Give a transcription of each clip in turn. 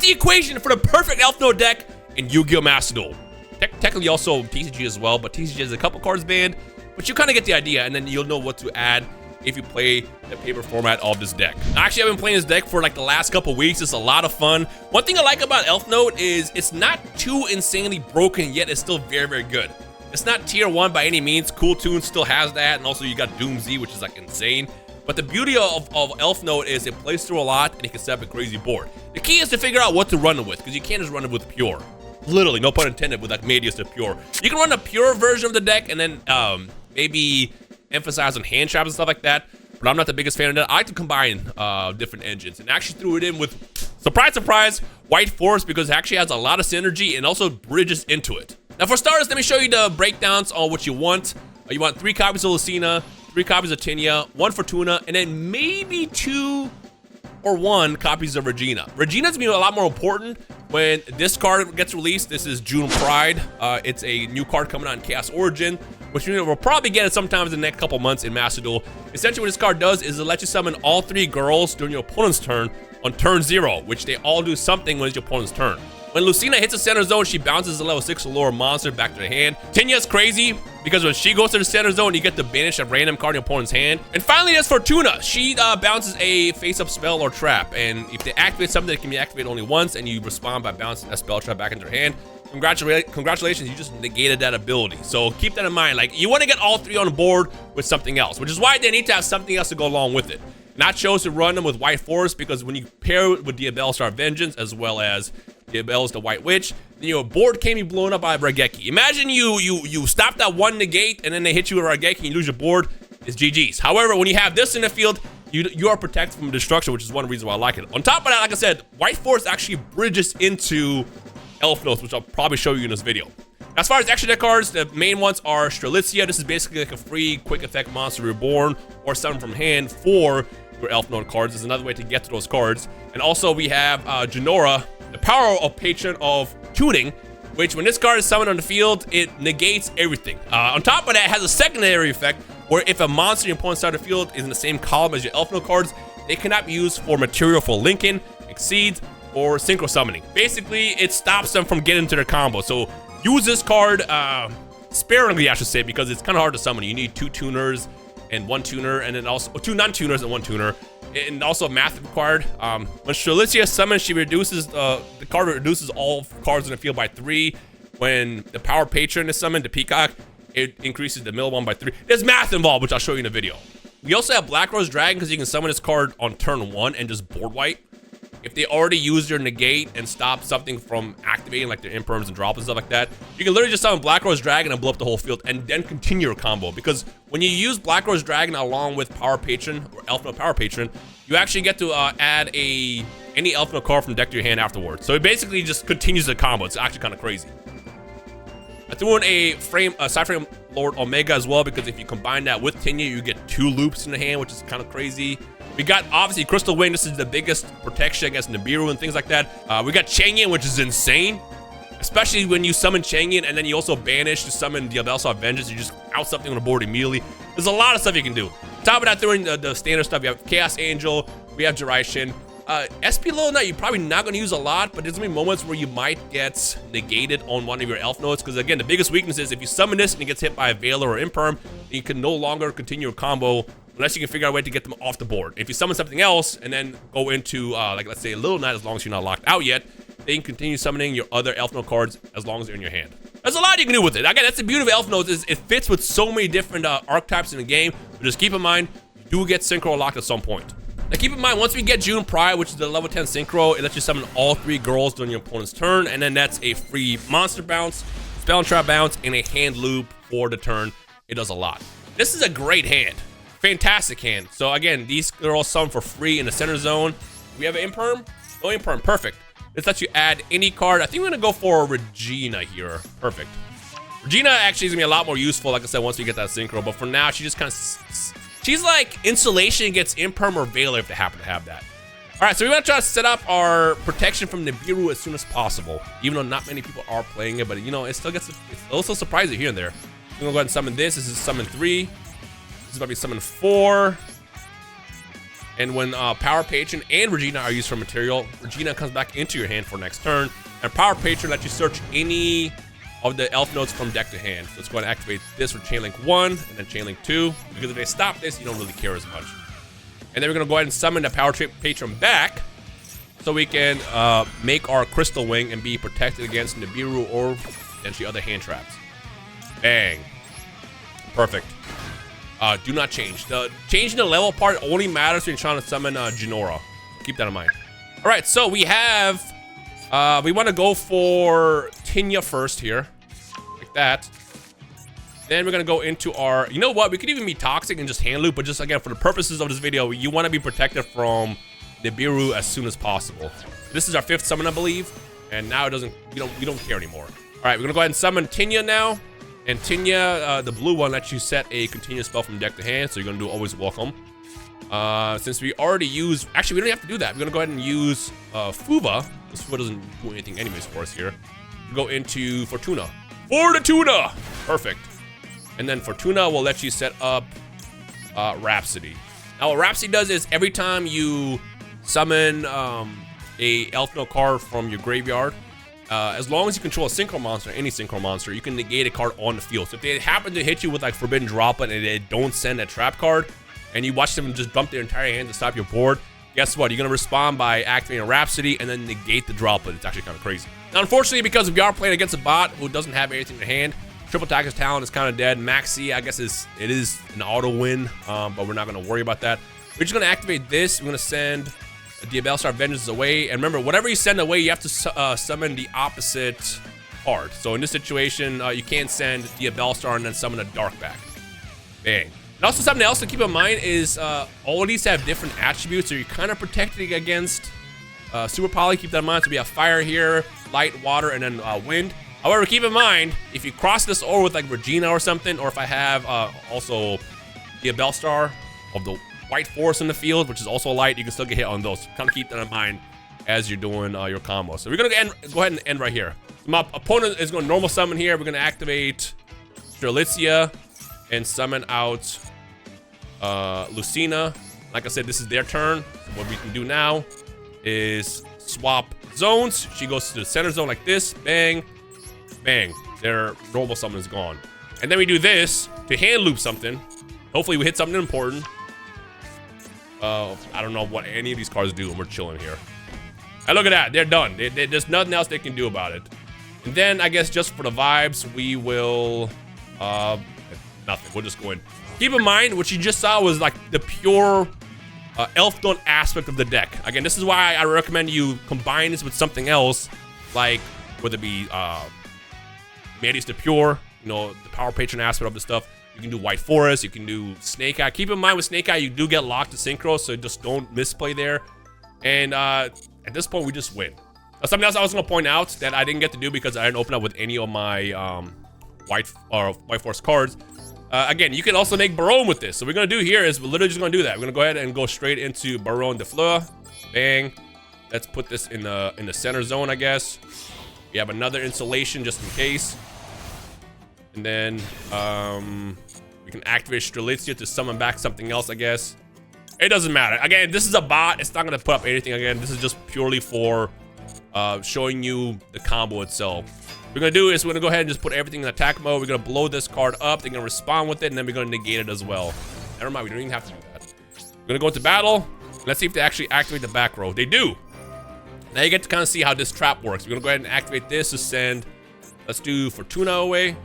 got the equation for the perfect Elfnote deck in Yu-Gi-Oh! Master Duel. Technically also TCG as well, but TCG has a couple cards banned, but you kind of get the idea, and then you'll know what to add if you play the paper format of this deck. Actually, I've been playing this deck for like the last couple weeks. It's a lot of fun. One thing I like about Elfnote is it's not too insanely broken, yet it's still very, very good. It's not tier 1 by any means. Cool Tunes still has that, and also you got Doom Z, which is like insane. But the beauty of Elfnote is it plays through a lot, and it can set up a crazy board. The key is to figure out what to run it with, because you can't just run it with pure. Literally, no pun intended, with like Medius to pure. You can run a pure version of the deck, and then maybe emphasize on hand traps and stuff like that. But I'm not the biggest fan of that. I like to combine different engines, and actually threw it in with, surprise, surprise, White Forest, because it actually has a lot of synergy and also bridges into it. Now, for starters, let me show you the breakdowns on what you want. You want 3 copies of Lucina, 3 copies of Tinya, 1 Fortuna, and then maybe 2 or 1 copies of Regina. Regina's gonna be a lot more important when this card gets released. This is June Pride. It's a new card coming out in Chaos Origin, which we'll probably get it sometimes in the next couple months in Master Duel. Essentially, what this card does is it lets you summon all 3 girls during your opponent's turn on turn 0, which they all do something when it's your opponent's turn. When Lucina hits the center zone, she bounces a level 6 or lower monster back to the hand. Tinya's crazy because when she goes to the center zone, you get to banish a random card in your opponent's hand. And finally, there's Fortuna. She bounces a face-up spell or trap, and if they activate something, it can be activated only once, and you respond by bouncing that spell trap back into your hand. Congratulations, you just negated that ability. So keep that in mind. Like, you want to get all 3 on the board with something else, which is why they need to have something else to go along with it. Not chose to run them with White Forest because when you pair it with Diabell Star Vengeance as well as Diabell's the White Witch, then your board can be blown up by a Raigeki. Imagine you stop that 1 negate and then they hit you with Raigeki and you lose your board. It's GG's. However, when you have this in the field, you are protected from destruction, which is one reason why I like it. On top of that, like I said, White Forest actually bridges into Elfnote, which I'll probably show you in this video. As far as extra deck cards, the main ones are Strelitzia. This is basically like a free quick effect monster reborn or summon from hand for your Elfnote cards. There's another way to get to those cards. And also we have Janora, the power of Patron of Tuning, which when this card is summoned on the field, it negates everything. On top of that, it has a secondary effect where if a monster in your opponent's side of the field is in the same column as your Elfnote cards, they cannot be used for material for linking, exceeds, or synchro summoning. Basically, it stops them from getting to their combo. So use this card sparingly, I should say, because it's kind of hard to summon. You need 2 tuners and 1 tuner, and then also 2 non-tuners and 1 tuner. And also math required. When Strelitzia summons, she reduces the card reduces all cards in the field by 3. When the power patron is summoned, the Peacock, it increases the middle one by 3. There's math involved, which I'll show you in a video. We also have Black Rose Dragon because you can summon this card on turn 1 and just board wipe. If they already use their negate and stop something from activating, like their imperms and drops and stuff like that, you can literally just summon Black Rose Dragon and blow up the whole field and then continue your combo. Because when you use Black Rose Dragon along with Power Patron or Elfnote Power Patron, you actually get to add any Elfnote card from deck to your hand afterwards. So it basically just continues the combo. It's actually kind of crazy. I threw in a side frame Lord Omega as well, because if you combine that with Tinya, you get 2 loops in the hand, which is kind of crazy. We got, obviously, Crystal Wing. This is the biggest protection against Nibiru and things like that. We got Changyin, which is insane. Especially when you summon Changyin and then you also banish to summon Diabell Star Vengeance. You just out something on the board immediately. There's a lot of stuff you can do. On top of that, throwing the standard stuff, you have Chaos Angel, we have Jirai-Shin. SP Little Knight, you're probably not going to use a lot, but there's going to be moments where you might get negated on one of your Elf Notes, because again, the biggest weakness is if you summon this and it gets hit by a Veiler or Imperm, you can no longer continue your combo unless you can figure out a way to get them off the board. If you summon something else and then go into, like let's say a Little Knight, as long as you're not locked out yet, then you can continue summoning your other Elf Note cards as long as they're in your hand. There's a lot you can do with it. Again, that's the beauty of Elf Notes, is it fits with so many different archetypes in the game, but just keep in mind, you do get Synchro locked at some point. Now keep in mind, once we get June Pride, which is the level 10 Synchro, it lets you summon all 3 girls during your opponent's turn, and then that's a free monster bounce, spell and trap bounce, and a hand loop for the turn. It does a lot. This is a great hand. Fantastic hand. So again, these girls summon for free in the center zone. We have an Imperm? No Imperm, perfect. This lets you add any card. I think we're gonna go for Regina here. Perfect. Regina actually is gonna be a lot more useful, like I said, once we get that Synchro, but for now, she just kind of, she's like insulation against Imperm or Veiler if they happen to have that. All right, so we want to try to set up our protection from Nibiru as soon as possible, even though not many people are playing it, but you know, it still gets, it's also surprising here and there. We're gonna go ahead and summon this. This is summon 3. This is about to be summon 4. And when Power Patron and Regina are used for material, Regina comes back into your hand for next turn. And Power Patron lets you search any of the elf notes from deck to hand. So let's go ahead and activate this for Chain Link 1 and then Chain Link 2. Because if they stop this, you don't really care as much. And then we're going to go ahead and summon the Power Patron back so we can make our Crystal Wing and be protected against Nibiru or potentially other hand traps. Bang. Perfect. Do not change. Changing the level part only matters when you're trying to summon Jinora. Keep that in mind. All right, so we have... we want to go for Tinya first here. Like that. Then we're going to go into our... You know what? We could even be Toxic and just hand loop. But just, again, for the purposes of this video, you want to be protected from Nibiru as soon as possible. This is our 5th summon, I believe. And now it doesn't... We don't care anymore. All right, we're going to go ahead and summon Tinya now. And Tinya, the blue one, lets you set a continuous spell from deck to hand. So you're going to do Always Welcome. Since we already used... Actually, we don't have to do that. We're going to go ahead and use Fuva. This Fuva doesn't do anything anyways for us here. Go into Fortuna. Fortuna! Perfect. And then Fortuna will let you set up Rhapsody. Now, what Rhapsody does is every time you summon a Elfnote card from your graveyard, as long as you control a Synchro monster, any Synchro monster, you can negate a card on the field. So if they happen to hit you with like Forbidden Droplet and they don't send a trap card, and you watch them just dump their entire hand to stop your board, guess what? You're going to respond by activating a Rhapsody and then negate the Droplet. It's actually kind of crazy. Now, unfortunately, because we are playing against a bot who doesn't have anything in hand, Triple Attacker's talent is kind of dead. Maxi, I guess, it is an auto win, but we're not going to worry about that. We're just going to activate this. We're going to send Diabellstar Vengeance away. And remember, whatever you send away, you have to summon the opposite card. So in this situation, you can't send Diabellstar and then summon a Dark back. Bang. And also something else to keep in mind is all of these have different attributes, so you're kind of protected against Super Poly. Keep that in mind. So we have fire here, light, water, and then wind. However, keep in mind, if you cross this over with like Regina or something, or if I have also Diabellstar of the White Forest in the field, which is also light, you can still get hit on those. Kind of keep that in mind as you're doing your combo. So we're going to go ahead and end right here. My opponent is going to normal summon here. We're going to activate Strelitzia and summon out Lucina. Like I said, this is their turn. So what we can do now is swap zones. She goes to the center zone like this. Bang. Bang. Their normal summon is gone. And then we do this to hand loop something. Hopefully we hit something important. I don't know what any of these cards do, and we're chilling here. And look at that. They're done. There's nothing else they can do about it. And then, I guess, just for the vibes, we will... nothing. We'll just go in. Keep in mind, what you just saw was like the pure Elfnote aspect of the deck. Again, this is why I recommend you combine this with something else, like whether it be Medius the Pure, you know, the Power Patron aspect of the stuff. You can do White Forest, you can do Snake Eye. Keep in mind with Snake Eye, you do get locked to Synchro, so just don't misplay there. And at this point, we just win. Something else I was going to point out that I didn't get to do because I didn't open up with any of my White Forest cards. Again, you can also make Baronne with this. So what we're going to do here is we're literally just going to do that. We're going to go ahead and go straight into Baronne de Fleur. Bang. Let's put this in the center zone, I guess. We have another installation just in case. And then we can activate Strelitzia to summon back something else, I guess. It doesn't matter. Again, this is a bot. It's not going to put up anything. Again, this is just purely for showing you the combo itself. What we're going to do is we're going to go ahead and just put everything in attack mode. We're going to blow this card up. They're going to respond with it, and then we're going to negate it as well. Never mind. We don't even have to do that. We're going to go into battle. Let's see if they actually activate the back row. They do. Now you get to kind of see how this trap works. We're going to go ahead and activate this to send... Let's do Fortuna away.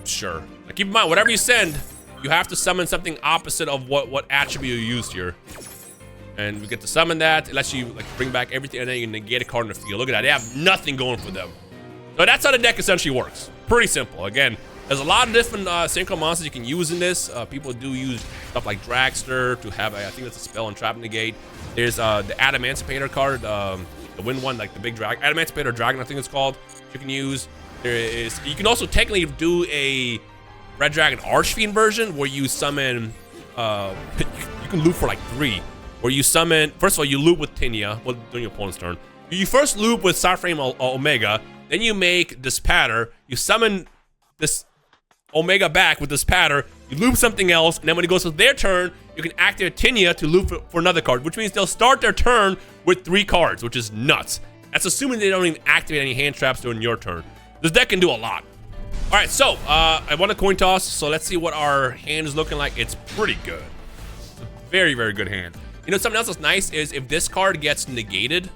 Sure. Now keep in mind, whatever you send, you have to summon something opposite of what attribute you used here. And we get to summon that. It lets you like bring back everything, and then you can negate a card in the field. Look at that. They have nothing going for them. So that's how the deck essentially works. Pretty simple. Again, there's a lot of different Synchro monsters you can use in this. People do use stuff like Dragster to have, I think that's a spell and trap negate. There's the Adamancipator card, the win one, like the big dragon. Adamancipator Dragon, I think it's called, you can use. You can also technically do a Red Dragon Archfiend version where you summon, you can loop for like 3. Where you summon, first of all, you loop with Tinya, well, during your opponent's turn. You first loop with Starframe Omega, then you make this patter, you summon this Omega back with this patter, you loop something else, and then when it goes to their turn, you can activate Tinya to loop for another card, which means they'll start their turn with 3 cards, which is nuts. That's assuming they don't even activate any hand traps during your turn. This deck can do a lot. All right, so I won a coin toss, so let's see what our hand is looking like. It's pretty good. It's a very, very good hand. You know, something else that's nice is if this card gets negated,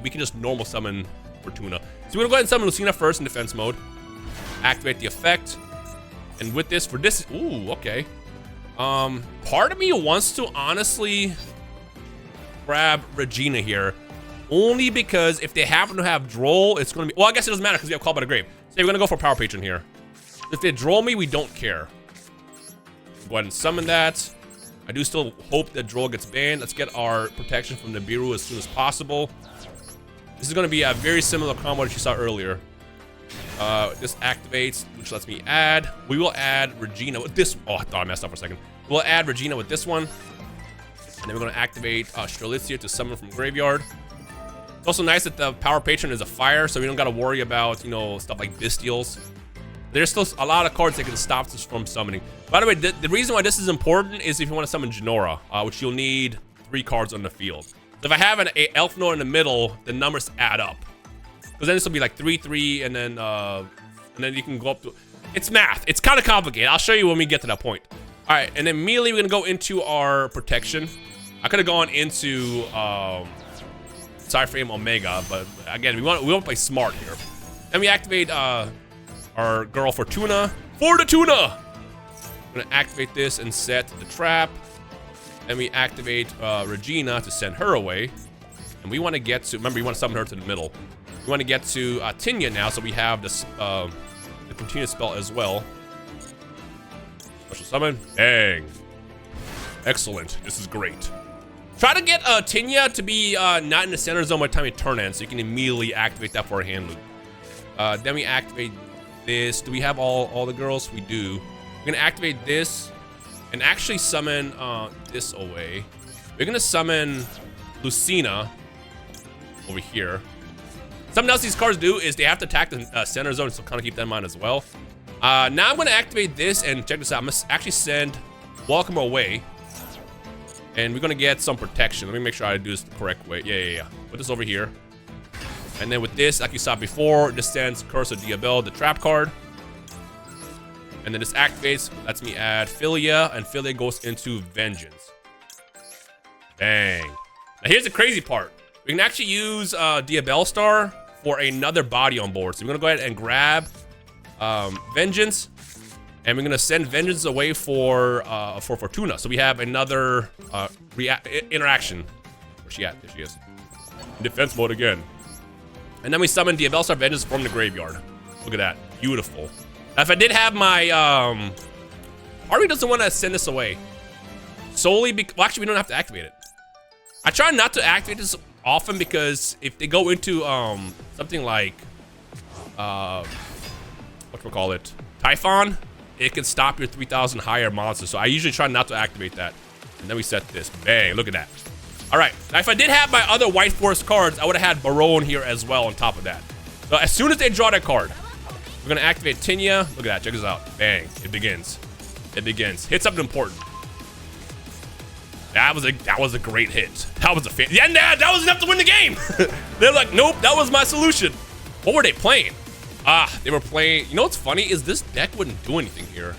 we can just normal summon Fortuna. So we're gonna go ahead and summon Lucina first in defense mode. Activate the effect. And with this, for this, ooh, okay. Part of me wants to honestly grab Regina here. Only because if they happen to have Droll, it's gonna be, well, I guess it doesn't matter because we have Call by the Grave. So we're gonna go for Power Patron here. If they Droll me, we don't care. Go ahead and summon that. I do still hope that Droll gets banned. Let's get our protection from Nibiru as soon as possible. This is gonna be a very similar combo that you saw earlier. This activates, which lets me add. We will add Regina with this. Oh, I thought I messed up for a second. We'll add Regina with this one. And then we're gonna activate Strelitzia to summon from graveyard. It's also nice that the Power Patron is a fire, so we don't gotta worry about, you know, stuff like Bystials. There's still a lot of cards that can stop us from summoning. By the way, the reason why this is important is if you want to summon Genora, which you'll need 3 cards on the field. So if I have an Elfnote in the middle, the numbers add up. Because then this will be like 3-3, and then you can go up to. It's math. It's kind of complicated. I'll show you when we get to that point. All right, and then immediately we're gonna go into our protection. I could have gone into Cyframe Omega, but again, we want to play smart here. Then we activate our girl Fortuna for the tuna. I'm gonna activate this and set the trap. Then we activate Regina to send her away. And we want to get to, remember, we want to summon her to the middle. We want to get to Tinya now, so we have this the continuous spell as well. Special summon, bang. Excellent, this is great. Try to get Tinya to be not in the center zone by the time you turn in, so you can immediately activate that for a hand loop. Then we activate this. Do we have all the girls? We do. We're gonna activate this and actually summon this away. We're gonna summon Lucina over here. Something else these cards do is they have to attack the center zone, so kind of keep that in mind as well. Now I'm gonna activate this and check this out. I'm gonna actually send Welcome away. And we're gonna get some protection. Let me make sure I do this the correct way. Yeah. Put this over here. And then with this, like you saw before, this sends Curse of Diabel, the trap card. And then this activates, lets me add Philia, and Philia goes into Vengeance. Bang. Now here's the crazy part. We can actually use Diabel Star for another body on board. So we're gonna go ahead and grab Vengeance, and we're gonna send Vengeance away for Fortuna. So we have another interaction. Where's she at? There she is. In defense mode again. And then we summon Diabel Star Vengeance from the graveyard. Look at that, beautiful. Now, if I did have my, part of me doesn't want to send this away. Solely because, well, actually we don't have to activate it. I try not to activate this often because if they go into, something like, whatchamacallit, Typhon, it can stop your 3,000 higher monsters. So I usually try not to activate that. And then we set this, bang, look at that. All right, now if I did have my other White Forest cards, I would have had Baronne here as well on top of that. So as soon as they draw that card, we're gonna activate Tinya. Look at that, check this out. Bang, it begins. It begins. Hit something important. That was a great hit. That was a yeah, that was enough to win the game. They're like, nope, that was my solution. What were they playing? They were playing, you know what's funny is this deck wouldn't do anything here.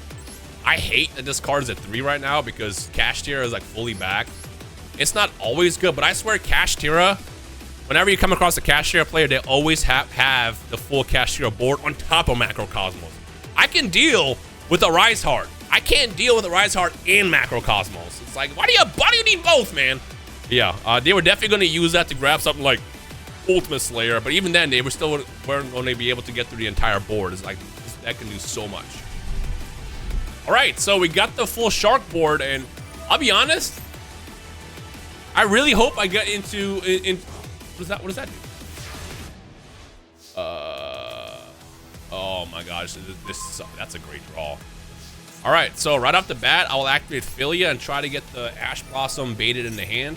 I hate that this card is at 3 right now because Kashtira is like fully back. It's not always good, but I swear Kashtira, whenever you come across a Kashtira player, they always have the full Kashtira board on top of Macrocosmos. I can deal with a Rise Heart. I can't deal with a Rise Heart and Macrocosmos. It's like, why do you need both, man? Yeah, they were definitely going to use that to grab something like Ultimate Slayer, but even then, they were still weren't going to be able to get through the entire board. It's like, this deck can do so much. All right, so we got the full Shark board, and I'll be honest, I really hope I get into what does that do? Oh my gosh, that's a great draw. All right, so right off the bat, I will activate Philia and try to get the Ash Blossom baited in the hand.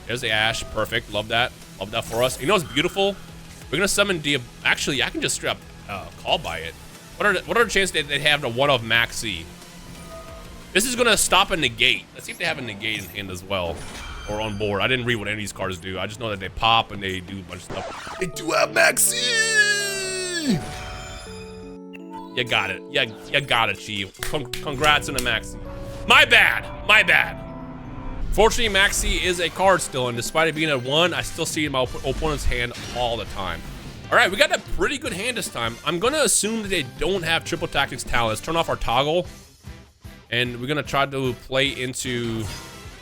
There's the Ash, perfect, love that. Love that for us. You know what's beautiful? We're gonna summon actually, I can just straight up call by it. What are the chances that they have the one of Maxi? This is gonna stop a negate. Let's see if they have a negate in hand as well. Or on board. I didn't read what any of these cards do. I just know that they pop and they do a bunch of stuff. They do have Maxi! You got it. You got it, Chief. Congrats on the Maxi. My bad. My bad. Fortunately, Maxi is a card still, and despite it being at 1, I still see it in my opponent's hand all the time. All right, we got a pretty good hand this time. I'm gonna assume that they don't have triple tactics talent. Let's turn off our toggle, and we're gonna try to play into.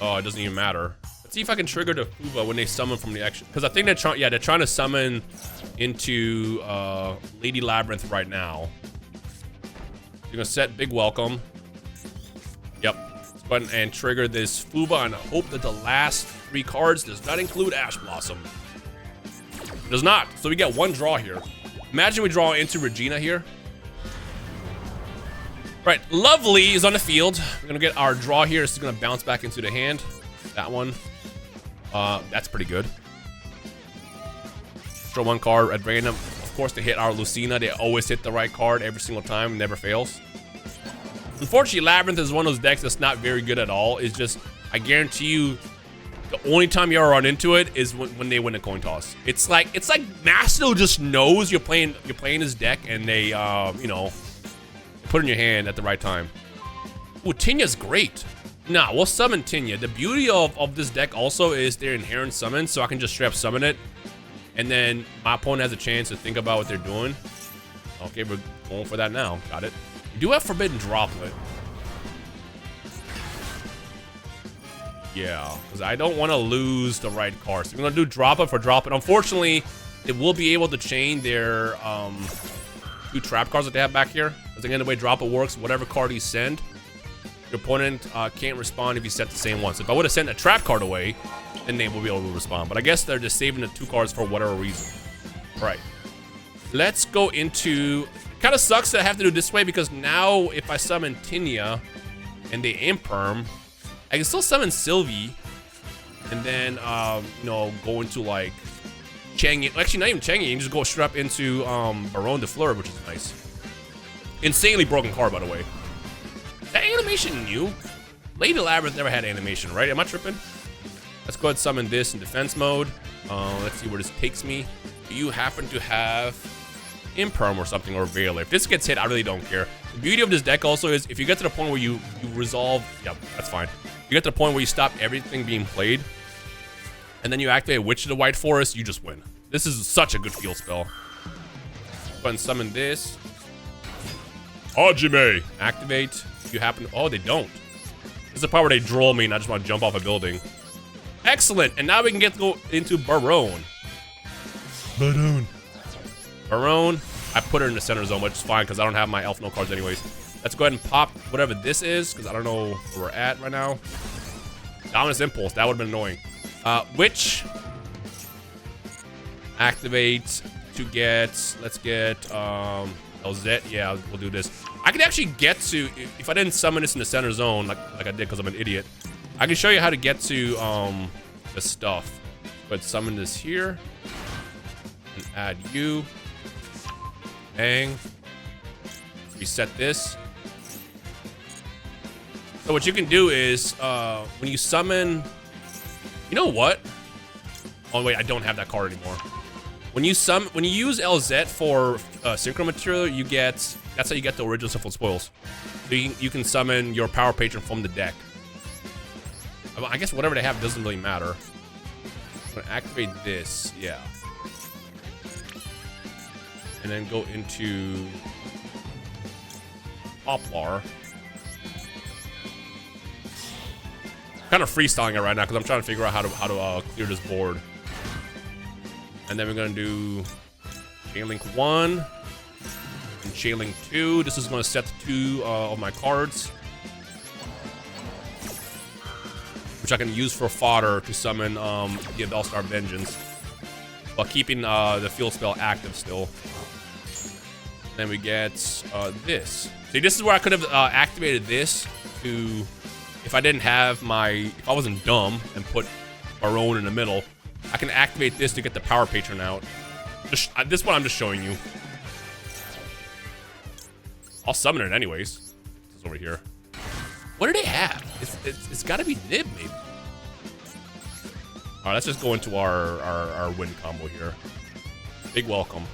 Oh, it doesn't even matter. Let's see if I can trigger the Fuva when they summon from the action, because I think they're trying to summon into Lady Labyrinth right now. You're gonna set Big Welcome. Yep. Let's go ahead and trigger this Fuva and hope that the last 3 cards does not include Ash Blossom. It does not. So we get 1 draw here. Imagine we draw into Regina here. Right, Lovely is on the field. We're gonna get our draw here. This is gonna bounce back into the hand. That one. That's pretty good. Draw 1 card at random. Of course, they hit our Lucina. They always hit the right card every single time. Never fails. Unfortunately, Labyrinth is one of those decks that's not very good at all. It's just, I guarantee you, the only time you ever run into it is when they win a coin toss. It's like Macedo just knows you're playing his deck, and they, you know, put it in your hand at the right time. Ooh, Tinya's great. Nah, we'll summon Tinya. The beauty of this deck also is their inherent summon, so I can just straight up summon it. And then my opponent has a chance to think about what they're doing. Okay, we're going for that now. Got it. We do have Forbidden Droplet. Yeah, because I don't want to lose the right card. So we're going to do Droplet for Droplet. Unfortunately, they will be able to chain their 2 trap cards that they have back here. Because again, the way Droplet works, whatever card you send, your opponent can't respond if you set the same one. So if I would have sent a trap card away, then they will be able to respond. But I guess they're just saving the 2 cards for whatever reason. All right. Let's go into... Kind of sucks that I have to do it this way, because now if I summon Tinya and they Imperm, I can still summon Sylvie and then, you know, go into like Chang'e. Actually, not even Chang'e. You can just go straight up into Baronne de Fleur, which is nice. Insanely broken card, by the way. That animation new? Lady Labyrinth never had animation, right? Am I tripping? Let's go ahead and summon this in defense mode. Let's see where this takes me. Do you happen to have Imperm or something, or Veil? If this gets hit, I really don't care. The beauty of this deck also is if you get to the point where you resolve, yep, that's fine. You get to the point where you stop everything being played, and then you activate Witch of the White Forest, you just win. This is such a good field spell. Go ahead and summon this. Hajime! Activate. If you happen to, oh, they don't. This is the part where they droll me and I just want to jump off a building. Excellent, and now we can go into Baronne. Baronne, I put her in the center zone, which is fine because I don't have my Elfnote cards anyways. Let's go ahead and pop whatever this is, because I don't know where we're at right now. Dominus Impulse, that would have been annoying. Witch. Activate to get, let's get LZ. Yeah, we'll do this. I can actually get to, if I didn't summon this in the center zone, like I did because I'm an idiot, I can show you how to get to the stuff. But summon this here. And add you. Bang. Reset this. So what you can do is, when you summon... You know what? Oh wait, I don't have that card anymore. When you use LZ for Synchro Material, you get... That's how you get the original Sinful Spoils. So you can summon your Power Patron from the deck. I guess whatever they have doesn't really matter. I'm gonna activate this, yeah. And then go into Poplar. Kind of freestyling it right now because I'm trying to figure out how to clear this board. And then we're gonna do Chain Link 1 and Chain Link 2. This is gonna set 2 of my cards, which I can use for fodder to summon the Bellstar Vengeance, while keeping the field spell active still. Then we get this. See, this is where I could have activated this to, if I didn't have my, if I wasn't dumb and put Baronne in the middle, I can activate this to get the Power Patron out. Just, this one I'm just showing you. I'll summon it anyways. This is over here. What do they have? It's got to be Nib, maybe. All right, let's just go into our win combo here. Big welcome.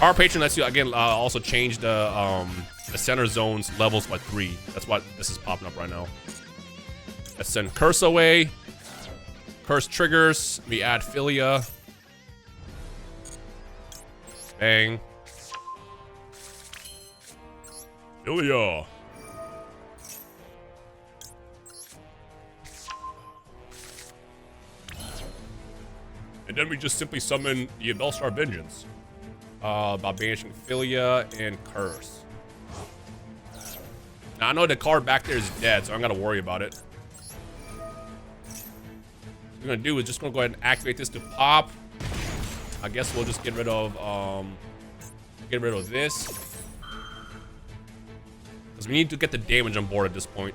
Our patron lets you again also change the center zone's levels by 3. That's what this is popping up right now. Let's send Curse away. Curse triggers. We add Philia. Bang. Philia. And then we just simply summon the Belstar Vengeance by banishing Philia and Curse. Now, I know the card back there is dead, so I'm gonna worry about it. What we're gonna do is just gonna go ahead and activate this to pop. I guess we'll just get rid of this. Because we need to get the damage on board at this point.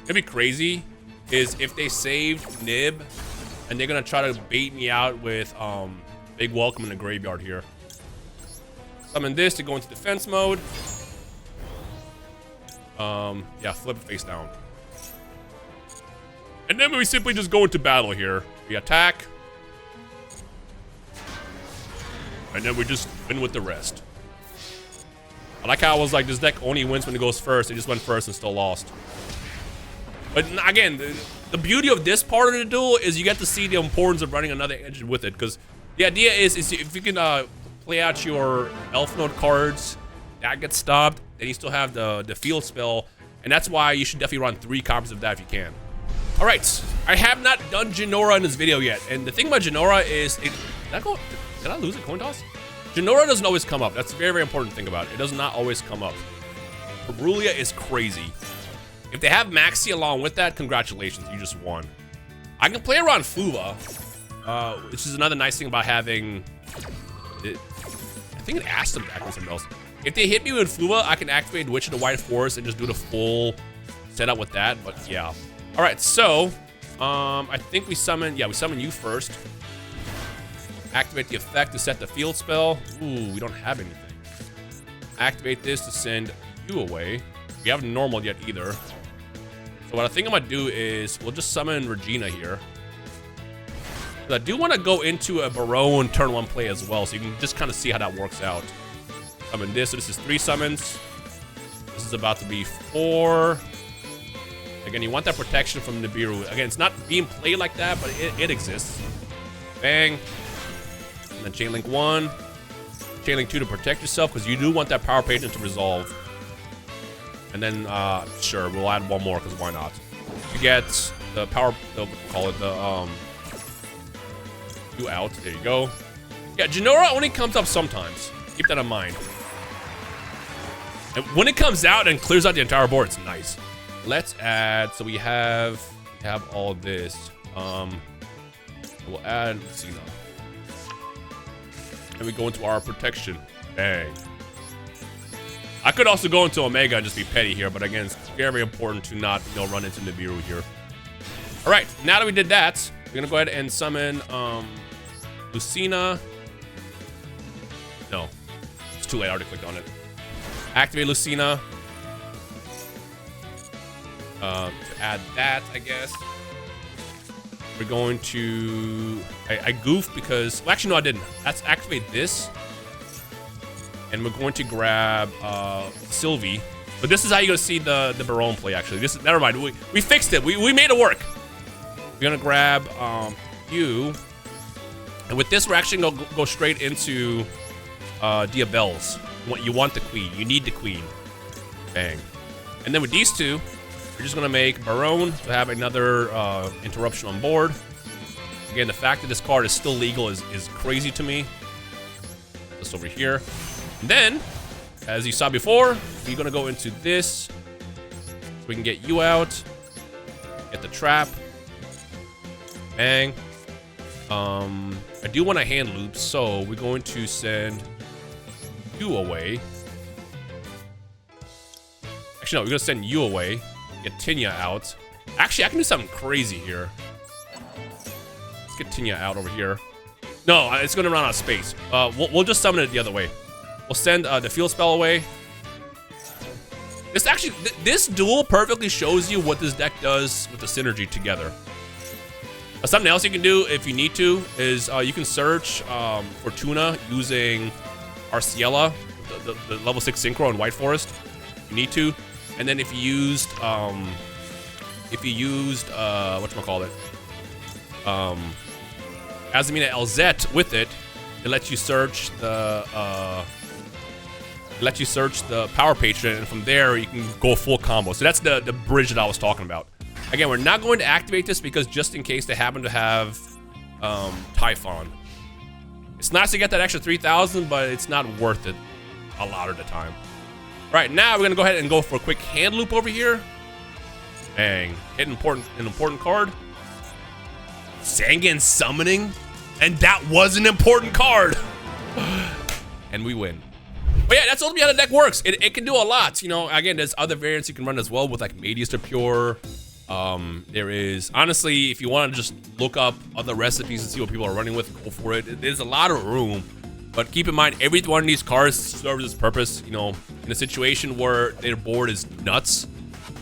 It'd be crazy is if they saved Nib and they're gonna try to bait me out with big welcome in the graveyard here. Summon this to go into defense mode. Yeah, flip it face down. And then we simply just go into battle here. We attack. And then we just win with the rest. I like how I was like, this deck only wins when it goes first. It just went first and still lost. But again, the beauty of this part of the duel is you get to see the importance of running another engine with it. Because the idea is if you can play out your Elfnote cards, that gets stopped, then you still have the field spell. And that's why you should definitely run 3 copies of that if you can. All right, I have not done Genora in this video yet. And the thing about Genora is, did I lose a coin toss? Genora doesn't always come up. That's a very, very important thing about it. It does not always come up. Perulia is crazy. If they have Maxi along with that, congratulations, you just won. I can play around Fuva, which is another nice thing about having it. I think it asked them to activate something else. If they hit me with Fuva, I can activate Witch of the White Forest and just do the full setup with that, but yeah. All right, so I think we summon you first. Activate the effect to set the field spell. Ooh, we don't have anything. Activate this to send you away. We haven't normal yet either. So what I think I'm gonna do is we'll just summon Regina here. I do want to go into a Baronne turn 1 play as well, so you can just kind of see how that works out. Summon this, so this is 3 summons. This is about to be 4. Again, you want that protection from Nibiru. Again, it's not being played like that, but it exists. Bang. And then Chain Link 1. Chain Link 2 to protect yourself, because you do want that power patent to resolve. And then, sure, we'll add 1 more, because why not? You get the power, you out. There you go. Yeah, Genora only comes up sometimes. Keep that in mind. And when it comes out and clears out the entire board, it's nice. Let's add, so we have all this. We'll add Lucina. And we go into our protection. Bang. I could also go into Omega and just be petty here, but again, it's very important to not, run into Nibiru here. All right, now that we did that, we're gonna go ahead and summon Lucina. No, it's too late. I already clicked on it. Activate Lucina. To add that, I guess. We're going to... I goofed because... Well, actually, no, I didn't. Let's activate this. And we're going to grab Sylvie. But this is how you're going to see the Baronne play, actually. This is... Never mind. We fixed it. We made it work. We're going to grab you. And with this, we're actually going to go straight into Diabelle's. You want the queen. You need the queen. Bang. And then with these two... We're just gonna make Baronne to have another interruption on board. Again, the fact that this card is still legal is crazy to me. This over here. And then, as you saw before, we're gonna go into this. So we can get you out. Get the trap. Bang. I do want a hand loop, so we're going to send you away. Actually, no, we're gonna send you away. Get Tinya out. Actually, I can do something crazy here. Let's get Tinya out over here. No, it's gonna run out of space. We'll just summon it the other way. We'll send the field spell away. This actually, this duel perfectly shows you what this deck does with the synergy together. Something else you can do if you need to is you can search for Tuna using Arciela, the level 6 Synchro in White Forest. If you need to, and then if you used whatchamacallit, Azamina Elzette with it, it lets you search the Power Patron, and from there you can go full combo. So that's the bridge that I was talking about. Again, we're not going to activate this because just in case they happen to have Typhon. It's nice to get that extra 3,000, but it's not worth it a lot of the time. Right, now we're gonna go ahead and go for a quick hand loop over here. Bang, hit an important card. Sangan summoning, and that was an important card. And we win. But yeah, that's ultimately how the deck works. It can do a lot. You know, again, there's other variants you can run as well with like Medius to Pure. There is, honestly, if you want to just look up other recipes and see what people are running with, go for it. There's a lot of room, but keep in mind, every one of these cards serves its purpose. You know, in a situation where their board is nuts,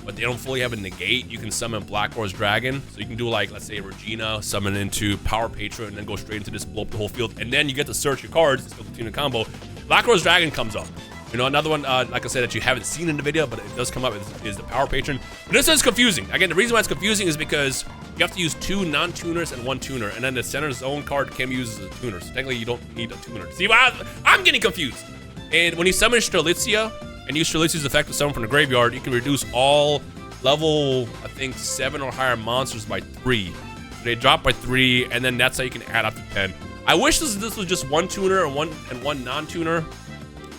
but they don't fully have a negate, you can summon Black Horse Dragon. So you can do like, let's say Regina, summon into Power Patron, and then go straight into this, blow up the whole field, and then you get to search your cards, still continue the combo. Black Horse Dragon comes up. You know, another one, like I said, that you haven't seen in the video, but it does come up, is the Power Patron. But this is confusing. Again, the reason why it's confusing is because you have to use 2 non-tuners and 1 tuner, and then the center zone card can be used as a tuner. So technically, you don't need a tuner. See, I'm getting confused. And when you summon Strelitzia and use Strelitzia's effect to summon from the graveyard, you can reduce all level, I think, 7 or higher monsters by 3. So they drop by 3, and then that's how you can add up to 10. I wish this was just 1 tuner and one non-tuner.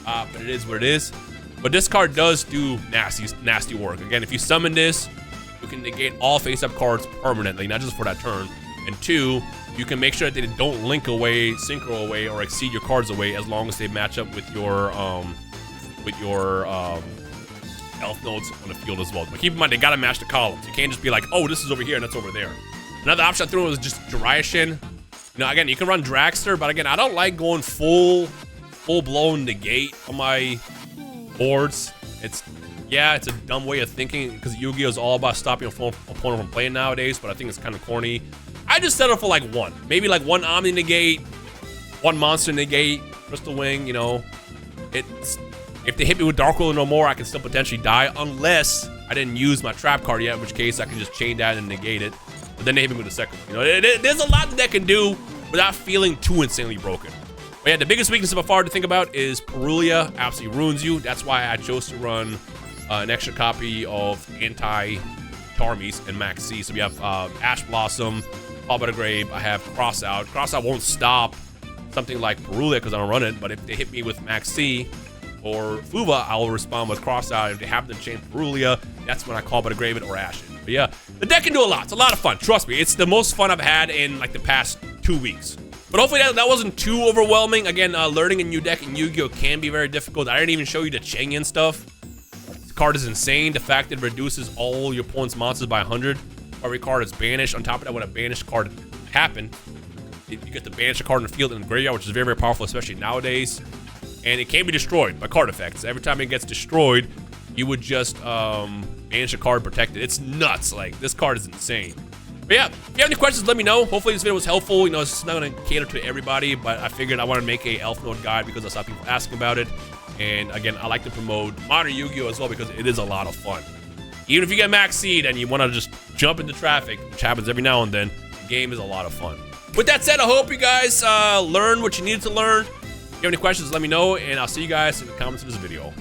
But it is what it is. But this card does do nasty work. Again, if you summon this, you can negate all face-up cards permanently, not just for that turn. And 2, you can make sure that they don't link away, synchro away, or exceed your cards away as long as they match up with your elf nodes on the field as well. But keep in mind, they gotta match the columns. You can't just be like, oh, this is over here and that's over there. Another option I threw was just Dryashin. You know, again, you can run Dragster, but again, I don't like going full-blown negate on my boards. It's a dumb way of thinking because Yu-Gi-Oh is all about stopping your opponent from playing nowadays, but I think it's kind of corny. I just settle for like 1, maybe like 1 Omni negate, 1 monster negate, Crystal Wing. You know, if they hit me with Dark Will no more, I can still potentially die unless I didn't use my trap card yet, in which case I can just chain that and negate it. But then they hit me with a second. You know, there's a lot that can do without feeling too insanely broken. But yeah, the biggest weakness by far to think about is Perulia absolutely ruins you. That's why I chose to run an extra copy of Anti-Charmies and Max C. So we have Ash Blossom, Fall by the Grave. I have Crossout. Crossout won't stop something like Perulia because I don't run it. But if they hit me with Max C or Fuva, I will respond with Crossout. If they happen to chain Perulia, that's when I Call by the Grave it or Ash it. But yeah, the deck can do a lot. It's a lot of fun. Trust me, it's the most fun I've had in like the past 2 weeks. But hopefully that wasn't too overwhelming. Again, learning a new deck in Yu-Gi-Oh can be very difficult. I didn't even show you the Chang'an stuff. This card is insane. The fact that it reduces all your opponent's monsters by 100. Every card is banished. On top of that, when a banished card happens, you get to banish a card in the field in the graveyard, which is very, very powerful, especially nowadays. And it can be destroyed by card effects. Every time it gets destroyed, you would just banish a card protected. It's nuts. Like, this card is insane. But yeah, if you have any questions, let me know. Hopefully this video was helpful. You know, it's not going to cater to everybody, but I figured I wanted to make a Elfnote guide because I saw people asking about it. And again, I like to promote modern Yu-Gi-Oh as well because it is a lot of fun. Even if you get Max Seed and you want to just jump into traffic, which happens every now and then, the game is a lot of fun. With that said, I hope you guys learned what you needed to learn. If you have any questions, let me know, and I'll see you guys in the comments of this video.